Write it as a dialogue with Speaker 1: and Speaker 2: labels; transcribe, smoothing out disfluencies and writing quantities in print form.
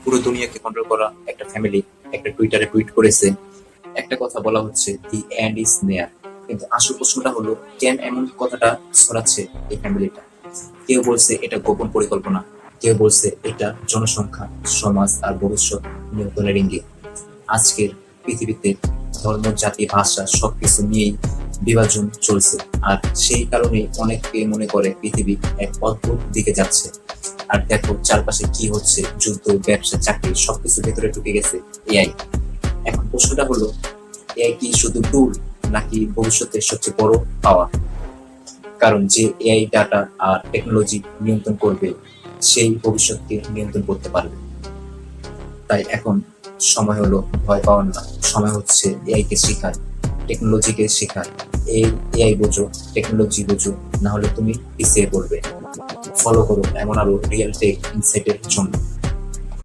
Speaker 1: পুরো দুনিয়াকে কন্ট্রোল করা একটা ফ্যামিলি একটা টুইটারে টুইট করেছে, একটা কথা বলা হচ্ছে দি এন্ড ইজ নেয়ার। কিন্তু আসল প্রশ্নটা হলো, কেন এমন কথাটা ছড়াচ্ছে এই ফ্যামিলিটা? কেউ বলছে এটা গোপন পরিকল্পনা, কেউ বলছে এটা জনসংখ্যা, সমাজ আর ভবিষ্যৎ নিয়ন্ত্রণের ইঙ্গিত। আজকের পৃথিবীতে ধর্ম, জাতি, ভাষা সবকিছু নিয়েই বিভাজন চলছে, আর সেই কারণেই অনেকে মনে করে পৃথিবী এক অদ্ভুত দিকে যাচ্ছে। আর দেখো চারপাশে কি হচ্ছে, যুদ্ধ, ব্যবসা, চাকরি সবকিছু ভেতরে ঢুকে গেছে এআই। এখন প্রশ্নটা হলো, এআই কি শুধু টুল নাকি ভবিষ্যতের সবচেয়ে বড় পাওয়ার? কারণ যে এআই ডাটা আর টেকনোলজি নিয়ন্ত্রণ করবে, সেই ভবিষ্যৎকে নিয়ন্ত্রণ করতে পারবে। তাই এখন সময় হলো ভয় পাওয়ার না, সময় হচ্ছে এআই কে শেখার, টেকনোলজিকে শেখার। এই এআই বোঝো, টেকনোলজি বোঝো, না হলে তুমি পিছিয়ে পড়বে। ফলো করো এমন আরো রিয়েল টেক ইনসাইটের জন্য।